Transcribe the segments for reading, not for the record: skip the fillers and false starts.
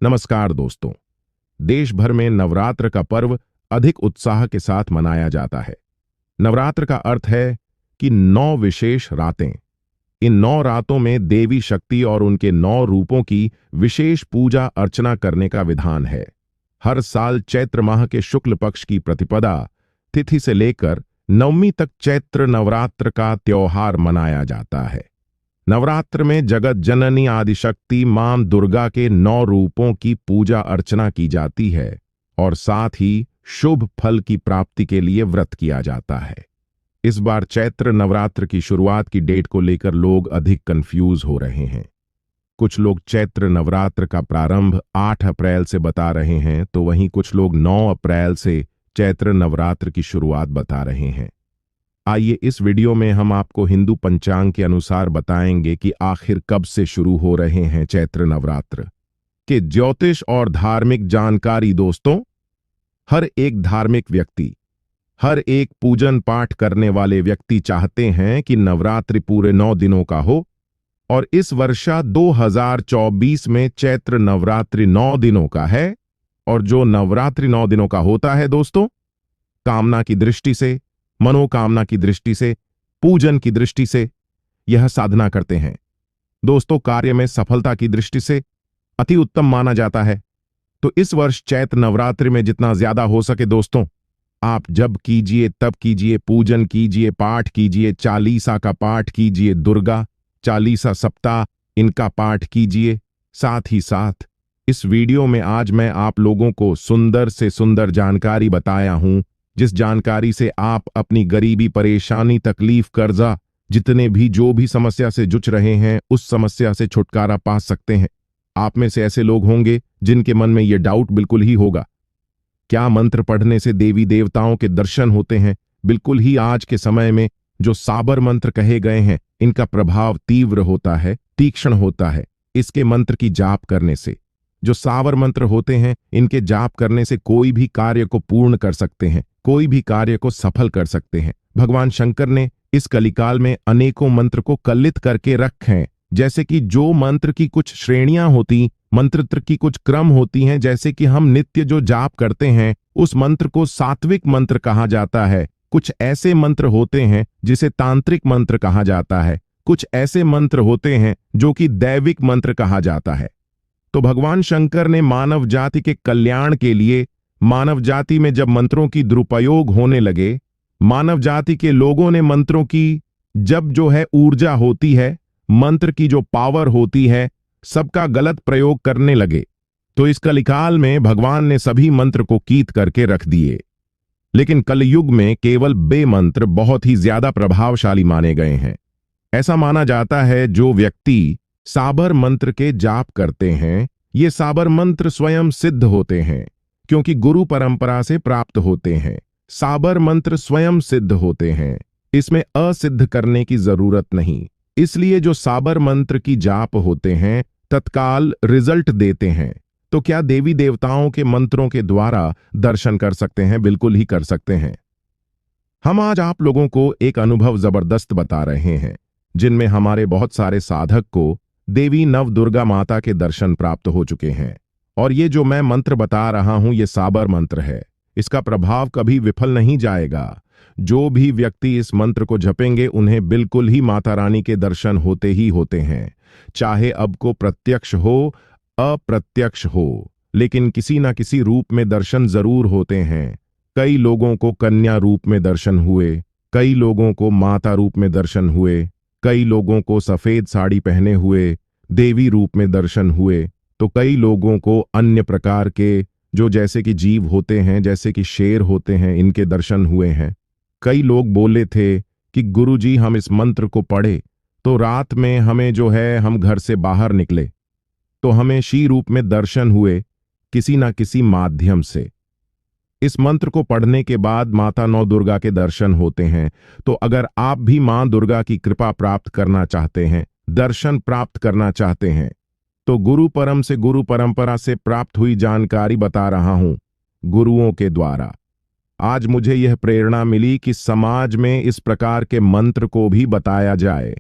नमस्कार दोस्तों। देश भर में नवरात्र का पर्व अधिक उत्साह के साथ मनाया जाता है। नवरात्र का अर्थ है कि 9 विशेष रातें। इन 9 रातों में देवी शक्ति और उनके 9 रूपों की विशेष पूजा अर्चना करने का विधान है। हर साल चैत्र माह के शुक्ल पक्ष की प्रतिपदा तिथि से लेकर नवमी तक चैत्र नवरात्र का त्योहार मनाया जाता है। नवरात्र में जगत जननी आदिशक्ति मां दुर्गा के 9 रूपों की पूजा अर्चना की जाती है और साथ ही शुभ फल की प्राप्ति के लिए व्रत किया जाता है। इस बार चैत्र नवरात्र की शुरुआत की डेट को लेकर लोग अधिक कंफ्यूज हो रहे हैं। कुछ लोग चैत्र नवरात्र का प्रारंभ 8 अप्रैल से बता रहे हैं, तो वहीं कुछ लोग 9 अप्रैल से चैत्र नवरात्र की शुरुआत बता रहे हैं। आइए इस वीडियो में हम आपको हिंदू पंचांग के अनुसार बताएंगे कि आखिर कब से शुरू हो रहे हैं चैत्र नवरात्र के ज्योतिष और धार्मिक जानकारी। दोस्तों, हर एक धार्मिक व्यक्ति, हर एक पूजन पाठ करने वाले व्यक्ति चाहते हैं कि नवरात्रि पूरे 9 दिनों का हो और इस वर्षा 2024 में चैत्र नवरात्रि 9 दिनों का है। और जो नवरात्रि 9 दिनों का होता है दोस्तों, कामना की दृष्टि से, मनोकामना की दृष्टि से, पूजन की दृष्टि से यह साधना करते हैं। दोस्तों, कार्य में सफलता की दृष्टि से अति उत्तम माना जाता है। तो इस वर्ष चैत्र नवरात्रि में जितना ज्यादा हो सके दोस्तों, आप जब कीजिए तब कीजिए, पूजन कीजिए, पाठ कीजिए, चालीसा का पाठ कीजिए, दुर्गा चालीसा सप्ताह इनका पाठ कीजिए। साथ ही साथ इस वीडियो में आज मैं आप लोगों को सुंदर से सुंदर जानकारी बताया हूं, जिस जानकारी से आप अपनी गरीबी, परेशानी, तकलीफ, कर्जा, जितने भी जो भी समस्या से जूझ रहे हैं, उस समस्या से छुटकारा पा सकते हैं। आप में से ऐसे लोग होंगे जिनके मन में यह डाउट बिल्कुल ही होगा, क्या मंत्र पढ़ने से देवी देवताओं के दर्शन होते हैं? बिल्कुल ही। आज के समय में जो साबर मंत्र कहे गए हैं, इनका प्रभाव तीव्र होता है, तीक्ष्ण होता है। इसके मंत्र की जाप करने से, जो सावर मंत्र होते हैं, इनके जाप करने से कोई भी कार्य को पूर्ण कर सकते हैं, कोई भी कार्य को सफल कर सकते हैं। भगवान शंकर ने इस कलिकाल में अनेकों मंत्र को कलित करके रखे हैं। जैसे कि जो मंत्र की कुछ श्रेणियां होती, मंत्र की कुछ क्रम होती हैं, जैसे कि हम नित्य जो जाप करते हैं उस मंत्र को सात्विक मंत्र कहा जाता है। कुछ ऐसे मंत्र होते हैं जिसे तांत्रिक मंत्र कहा जाता है। कुछ ऐसे मंत्र होते हैं जो कि दैविक मंत्र कहा जाता है। तो भगवान शंकर ने मानव जाति के कल्याण के लिए, मानव जाति में जब मंत्रों की दुरुपयोग होने लगे, मानव जाति के लोगों ने मंत्रों की जब जो है ऊर्जा होती है, मंत्र की जो पावर होती है, सबका गलत प्रयोग करने लगे, तो इस कलिकाल में भगवान ने सभी मंत्र को कीत करके रख दिए। लेकिन कलयुग में केवल बेमंत्र बहुत ही ज्यादा प्रभावशाली माने गए हैं। ऐसा माना जाता है जो व्यक्ति साबर मंत्र के जाप करते हैं, ये साबर मंत्र स्वयं सिद्ध होते हैं, क्योंकि गुरु परंपरा से प्राप्त होते हैं। साबर मंत्र स्वयं सिद्ध होते हैं, इसमें असिद्ध करने की जरूरत नहीं। इसलिए जो साबर मंत्र की जाप होते हैं तत्काल रिजल्ट देते हैं। तो क्या देवी देवताओं के मंत्रों के द्वारा दर्शन कर सकते हैं? बिल्कुल ही कर सकते हैं। हम आज आप लोगों को एक अनुभव जबरदस्त बता रहे हैं, जिनमें हमारे बहुत सारे साधक को देवी नव दुर्गा माता के दर्शन प्राप्त हो चुके हैं। और ये जो मैं मंत्र बता रहा हूं, ये साबर मंत्र है। इसका प्रभाव कभी विफल नहीं जाएगा। जो भी व्यक्ति इस मंत्र को जपेंगे, उन्हें बिल्कुल ही माता रानी के दर्शन होते ही होते हैं। चाहे अब को प्रत्यक्ष हो, अप्रत्यक्ष हो, लेकिन किसी ना किसी रूप में दर्शन जरूर होते हैं। कई लोगों को कन्या रूप में दर्शन हुए, कई लोगों को माता रूप में दर्शन हुए, कई लोगों को सफेद साड़ी पहने हुए देवी रूप में दर्शन हुए, तो कई लोगों को अन्य प्रकार के जो जैसे कि जीव होते हैं, जैसे कि शेर होते हैं, इनके दर्शन हुए हैं। कई लोग बोले थे कि गुरुजी हम इस मंत्र को पढ़े तो रात में हमें जो है हम घर से बाहर निकले तो हमें शी रूप में दर्शन हुए किसी ना किसी माध्यम से। इस मंत्र को पढ़ने के बाद माता नौ दुर्गा के दर्शन होते हैं। तो अगर आप भी मां दुर्गा की कृपा प्राप्त करना चाहते हैं, दर्शन प्राप्त करना चाहते हैं, तो गुरु परम से, गुरु परंपरा से प्राप्त हुई जानकारी बता रहा हूं गुरुओं के द्वारा। आज मुझे यह प्रेरणा मिली कि समाज में इस प्रकार के मंत्र को भी बताया जाए,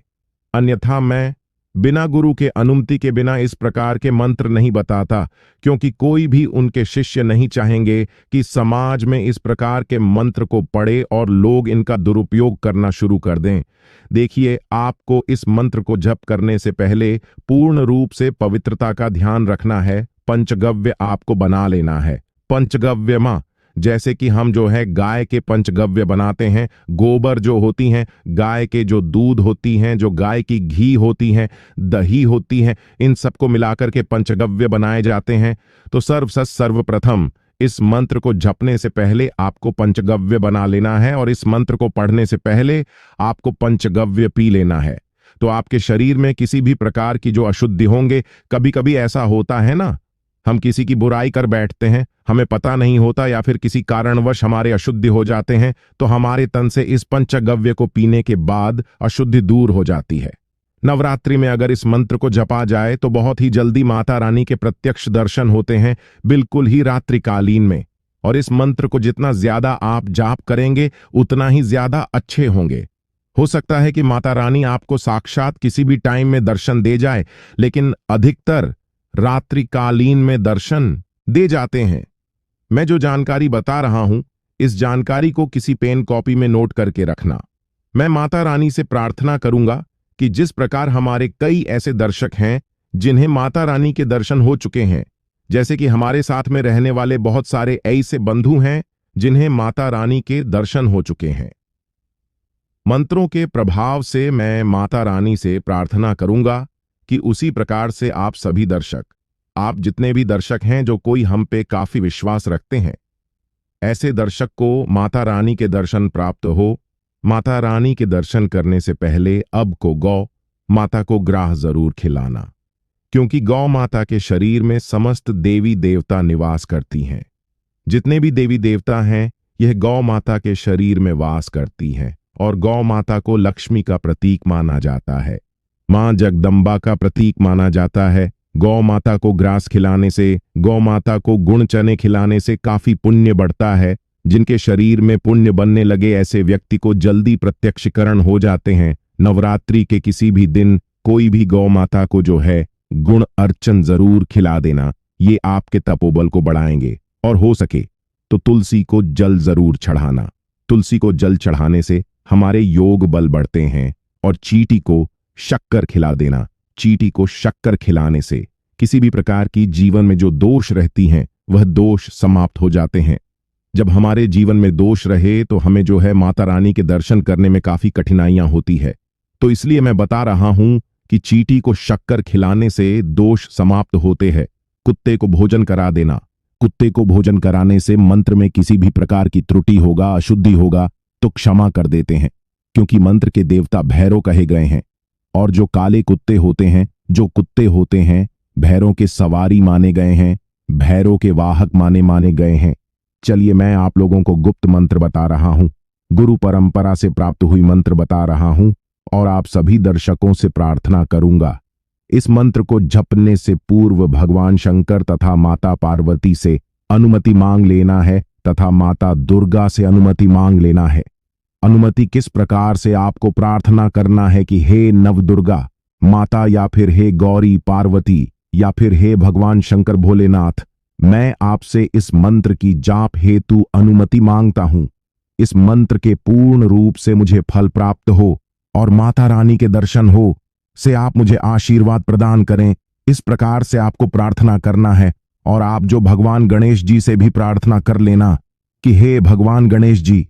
अन्यथा मैं बिना गुरु के अनुमति के बिना इस प्रकार के मंत्र नहीं बताता, क्योंकि कोई भी उनके शिष्य नहीं चाहेंगे कि समाज में इस प्रकार के मंत्र को पढ़े और लोग इनका दुरुपयोग करना शुरू कर दें। देखिए, आपको इस मंत्र को जप करने से पहले पूर्ण रूप से पवित्रता का ध्यान रखना है। पंचगव्य आपको बना लेना है। पंचगव्य मां, जैसे कि हम जो है गाय के पंचगव्य बनाते हैं, गोबर जो होती हैं, गाय के जो दूध होती हैं, जो गाय की घी होती हैं, दही होती है, इन सबको मिलाकर के पंचगव्य बनाए जाते हैं। तो सर्वप्रथम इस मंत्र को जपने से पहले आपको पंचगव्य बना लेना है और इस मंत्र को पढ़ने से पहले आपको पंचगव्य पी लेना है। तो आपके शरीर में किसी भी प्रकार की जो अशुद्धि होंगे, कभी कभी ऐसा होता है ना, हम किसी की बुराई कर बैठते हैं, हमें पता नहीं होता, या फिर किसी कारणवश हमारे अशुद्धि हो जाते हैं, तो हमारे तन से इस पंचगव्य को पीने के बाद अशुद्धि दूर हो जाती है। नवरात्रि में अगर इस मंत्र को जपा जाए तो बहुत ही जल्दी माता रानी के प्रत्यक्ष दर्शन होते हैं, बिल्कुल ही रात्रिकालीन में। और इस मंत्र को जितना ज्यादा आप जाप करेंगे उतना ही ज्यादा अच्छे होंगे। हो सकता है कि माता रानी आपको साक्षात किसी भी टाइम में दर्शन दे जाए, लेकिन अधिकतर रात्रिकालीन में दर्शन दे जाते हैं। मैं जो जानकारी बता रहा हूं, इस जानकारी को किसी पेन कॉपी में नोट करके रखना। मैं माता रानी से प्रार्थना करूंगा कि जिस प्रकार हमारे कई ऐसे दर्शक हैं जिन्हें माता रानी के दर्शन हो चुके हैं, जैसे कि हमारे साथ में रहने वाले बहुत सारे ऐसे बंधु हैं जिन्हें माता रानी के दर्शन हो चुके हैं। मंत्रों के प्रभाव से मैं माता रानी से प्रार्थना करूंगा कि उसी प्रकार से आप सभी दर्शक, आप जितने भी दर्शक हैं जो कोई हम पे काफी विश्वास रखते हैं, ऐसे दर्शक को माता रानी के दर्शन प्राप्त हो। माता रानी के दर्शन करने से पहले अब को गौ माता को ग्राह जरूर खिलाना, क्योंकि गौ माता के शरीर में समस्त देवी देवता निवास करती हैं। जितने भी देवी देवता हैं, यह गौ माता के शरीर में वास करती हैं और गौ माता को लक्ष्मी का प्रतीक माना जाता है, मां जगदम्बा का प्रतीक माना जाता है। गौ माता को ग्रास खिलाने से, गौ माता को गुड़ चने खिलाने से काफी पुण्य बढ़ता है। जिनके शरीर में पुण्य बनने लगे, ऐसे व्यक्ति को जल्दी प्रत्यक्षीकरण हो जाते हैं। नवरात्रि के किसी भी दिन कोई भी गौ माता को जो है गुण अर्चन जरूर खिला देना, ये आपके तपोबल को बढ़ाएंगे। और हो सके तो तुलसी को जल जरूर चढ़ाना। तुलसी को जल चढ़ाने से हमारे योग बल बढ़ते हैं। और चींटी को शक्कर खिला देना। चींटी को शक्कर खिलाने से किसी भी प्रकार की जीवन में जो दोष रहती हैं, वह दोष समाप्त हो जाते हैं। जब हमारे जीवन में दोष रहे तो हमें जो है माता रानी के दर्शन करने में काफी कठिनाइयां होती है। तो इसलिए मैं बता रहा हूं कि चींटी को शक्कर खिलाने से दोष समाप्त होते हैं। कुत्ते को भोजन करा देना। कुत्ते को भोजन कराने से मंत्र में किसी भी प्रकार की त्रुटि होगा, अशुद्धि होगा तो क्षमा कर देते हैं, क्योंकि मंत्र के देवता भैरव कहे गए हैं। और जो काले कुत्ते होते हैं, जो कुत्ते होते हैं, भैरव के सवारी माने गए हैं, भैरव के वाहक माने गए हैं। चलिए, मैं आप लोगों को गुप्त मंत्र बता रहा हूं, गुरु परंपरा से प्राप्त हुई मंत्र बता रहा हूं और आप सभी दर्शकों से प्रार्थना करूंगा। इस मंत्र को जपने से पूर्व भगवान शंकर तथा माता पार्वती से अनुमति मांग लेना है तथा माता दुर्गा से अनुमति मांग लेना है। अनुमति किस प्रकार से आपको प्रार्थना करना है कि हे नवदुर्गा माता, या फिर हे गौरी पार्वती, या फिर हे भगवान शंकर भोलेनाथ, मैं आपसे इस मंत्र की जाप हेतु अनुमति मांगता हूं। इस मंत्र के पूर्ण रूप से मुझे फल प्राप्त हो और माता रानी के दर्शन हो से आप मुझे आशीर्वाद प्रदान करें। इस प्रकार से आपको प्रार्थना करना है। और आप जो भगवान गणेश जी से भी प्रार्थना कर लेना कि हे भगवान गणेश जी,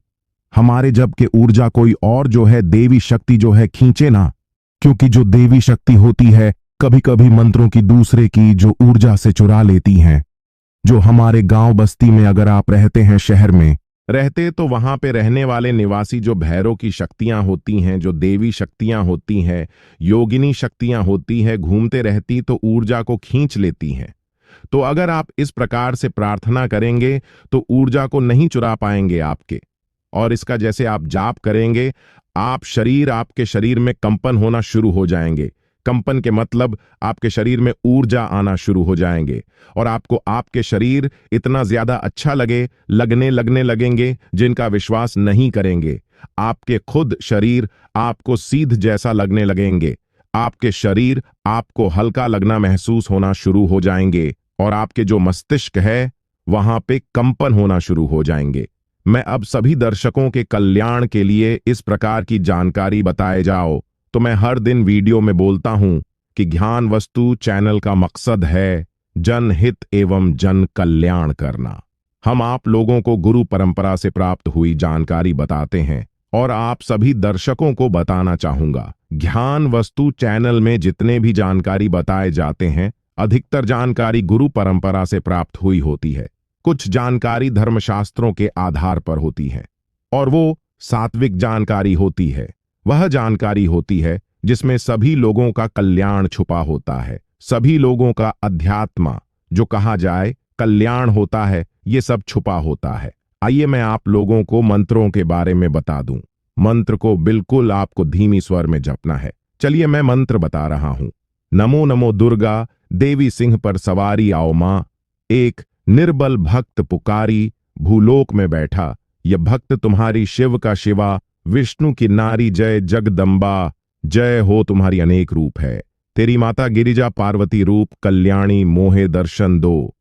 हमारे जप के ऊर्जा कोई और जो है देवी शक्ति जो है खींचे ना, क्योंकि जो देवी शक्ति होती है कभी कभी मंत्रों की दूसरे की जो ऊर्जा से चुरा लेती हैं। जो हमारे गांव बस्ती में अगर आप रहते हैं, शहर में रहते, तो वहां पे रहने वाले निवासी जो भैरव की शक्तियां होती हैं, जो देवी शक्तियां होती हैं, योगिनी शक्तियां होती हैं, घूमते रहती तो ऊर्जा को खींच लेती हैं। तो अगर आप इस प्रकार से प्रार्थना करेंगे तो ऊर्जा को नहीं चुरा पाएंगे आपके। और इसका जैसे आप जाप करेंगे, आपके शरीर में कंपन होना शुरू हो जाएंगे। कंपन के मतलब आपके शरीर में ऊर्जा आना शुरू हो जाएंगे और आपको आपके शरीर इतना ज्यादा अच्छा लगने लगेंगे जिनका विश्वास नहीं करेंगे। आपके खुद शरीर आपको सीध जैसा लगने लगेंगे। आपके शरीर आपको हल्का लगना महसूस होना शुरू हो जाएंगे और आपके जो मस्तिष्क है वहां पे कंपन होना शुरू हो जाएंगे। मैं अब सभी दर्शकों के कल्याण के लिए इस प्रकार की जानकारी बताए जाओ तो मैं हर दिन वीडियो में बोलता हूं कि ज्ञान वस्तु चैनल का मकसद है जनहित एवं जन कल्याण करना। हम आप लोगों को गुरु परंपरा से प्राप्त हुई जानकारी बताते हैं और आप सभी दर्शकों को बताना चाहूंगा, ज्ञान वस्तु चैनल में जितने भी जानकारी बताए जाते हैं अधिकतर जानकारी गुरु परंपरा से प्राप्त हुई होती है। कुछ जानकारी धर्मशास्त्रों के आधार पर होती है और वो सात्विक जानकारी होती है। वह जानकारी होती है जिसमें सभी लोगों का कल्याण छुपा होता है, सभी लोगों का अध्यात्म जो कहा जाए कल्याण होता है, ये सब छुपा होता है। आइए मैं आप लोगों को मंत्रों के बारे में बता दूं। मंत्र को बिल्कुल आपको धीमी स्वर में जपना है। चलिए मैं मंत्र बता रहा हूं। नमो नमो दुर्गा देवी सिंह पर सवारी आओ मां, एक निर्बल भक्त पुकारी भूलोक में बैठा, यह भक्त तुम्हारी शिव का शिवा, विष्णु की नारी जय जगदम्बा, जय हो तुम्हारी अनेक रूप है। तेरी माता गिरिजा पार्वती रूप कल्याणी मोहे दर्शन दो।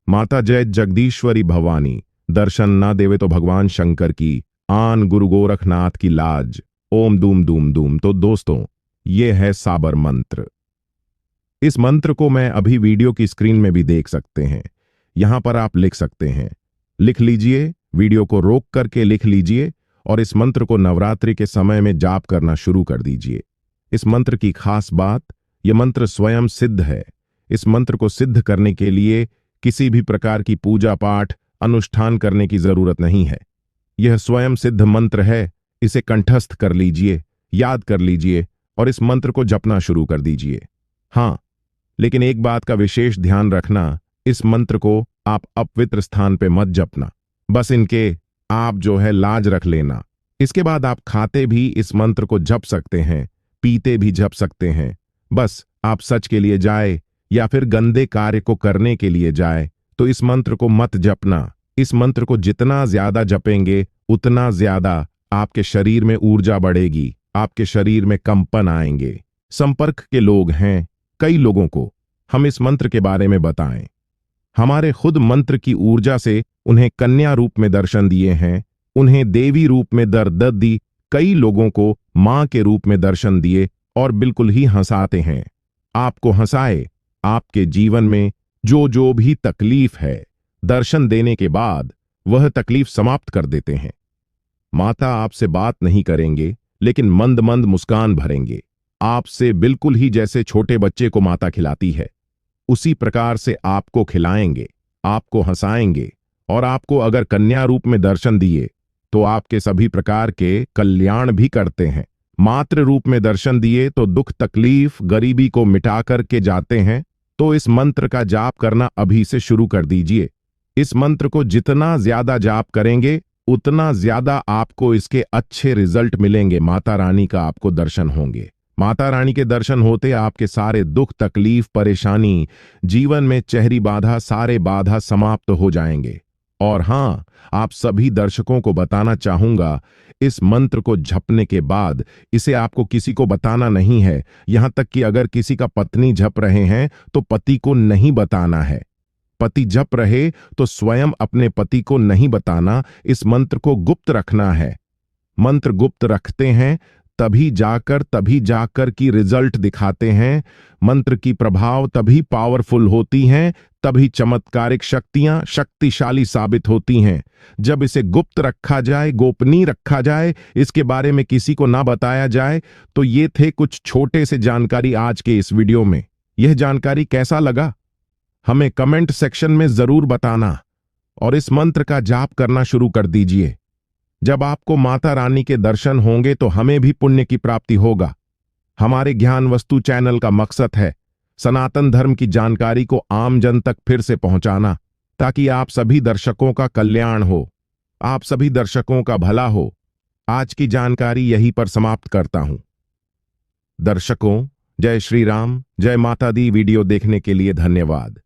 माता जय जगदीश्वरी भवानी, दर्शन ना देवे तो भगवान शंकर की, आन गुरु गोरखनाथ की लाज, ओम दूम दूम दूम। तो दोस्तों ये है साबर मंत्र। इस मंत्र को मैं अभी वीडियो की स्क्रीन में भी देख सकते हैं, यहां पर आप लिख सकते हैं। लिख लीजिए, वीडियो को रोक करके लिख लीजिए और इस मंत्र को नवरात्रि के समय में जाप करना शुरू कर दीजिए। इस मंत्र की खास बात, यह मंत्र स्वयं सिद्ध है। इस मंत्र को सिद्ध करने के लिए किसी भी प्रकार की पूजा पाठ अनुष्ठान करने की जरूरत नहीं है। यह स्वयं सिद्ध मंत्र है। इसे कंठस्थ कर लीजिए, याद कर लीजिए और इस मंत्र को जपना शुरू कर दीजिए। हां, लेकिन एक बात का विशेष ध्यान रखना, इस मंत्र को आप अपवित्र स्थान पे मत जपना। बस इनके आप जो है लाज रख लेना। इसके बाद आप खाते भी इस मंत्र को जप सकते हैं, पीते भी जप सकते हैं। बस आप सच के लिए जाए या फिर गंदे कार्य को करने के लिए जाए तो इस मंत्र को मत जपना। इस मंत्र को जितना ज्यादा जपेंगे उतना ज्यादा आपके शरीर में ऊर्जा बढ़ेगी, आपके शरीर में कंपन आएंगे। संपर्क के लोग हैं, कई लोगों को हम इस मंत्र के बारे में बताएं। हमारे खुद मंत्र की ऊर्जा से उन्हें कन्या रूप में दर्शन दिए हैं, उन्हें देवी रूप में दर्द दी, कई लोगों को मां के रूप में दर्शन दिए और बिल्कुल ही हंसाते हैं। आपको हंसाए, आपके जीवन में जो भी तकलीफ है दर्शन देने के बाद वह तकलीफ समाप्त कर देते हैं। माता आपसे बात नहीं करेंगे लेकिन मंद मंद मुस्कान भरेंगे, आपसे बिल्कुल ही जैसे छोटे बच्चे को माता खिलाती है उसी प्रकार से आपको खिलाएंगे, आपको हंसाएंगे और आपको अगर कन्या रूप में दर्शन दिए तो आपके सभी प्रकार के कल्याण भी करते हैं। मातृ रूप में दर्शन दिए तो दुख तकलीफ गरीबी को मिटा करके जाते हैं। तो इस मंत्र का जाप करना अभी से शुरू कर दीजिए। इस मंत्र को जितना ज्यादा जाप करेंगे उतना ज्यादा आपको इसके अच्छे रिजल्ट मिलेंगे। माता रानी का आपको दर्शन होंगे। माता रानी के दर्शन होते आपके सारे दुख तकलीफ परेशानी जीवन में चेहरी बाधा सारे बाधा समाप्त हो जाएंगे। और हां, आप सभी दर्शकों को बताना चाहूंगा, इस मंत्र को जपने के बाद इसे आपको किसी को बताना नहीं है। यहां तक कि अगर किसी का पत्नी जप रहे हैं तो पति को नहीं बताना है। पति जप रहे तो स्वयं अपने पति को नहीं बताना, इस मंत्र को गुप्त रखना है। मंत्र गुप्त रखते हैं तभी जाकर की रिजल्ट दिखाते हैं। मंत्र की प्रभाव तभी पावरफुल होती हैं, तभी चमत्कारिक शक्तियां शक्तिशाली साबित होती हैं। जब इसे गुप्त रखा जाए, गोपनीय रखा जाए, इसके बारे में किसी को ना बताया जाए। तो ये थे कुछ छोटे से जानकारी आज के इस वीडियो में। यह जानकारी कैसा लगा हमें कमेंट सेक्शन में जरूर बताना और इस मंत्र का जाप करना शुरू कर दीजिए। जब आपको माता रानी के दर्शन होंगे तो हमें भी पुण्य की प्राप्ति होगा। हमारे ज्ञान वस्तु चैनल का मकसद है सनातन धर्म की जानकारी को आम जन तक फिर से पहुंचाना, ताकि आप सभी दर्शकों का कल्याण हो, आप सभी दर्शकों का भला हो। आज की जानकारी यहीं पर समाप्त करता हूं। दर्शकों, जय श्री राम, जय माता दी। वीडियो देखने के लिए धन्यवाद।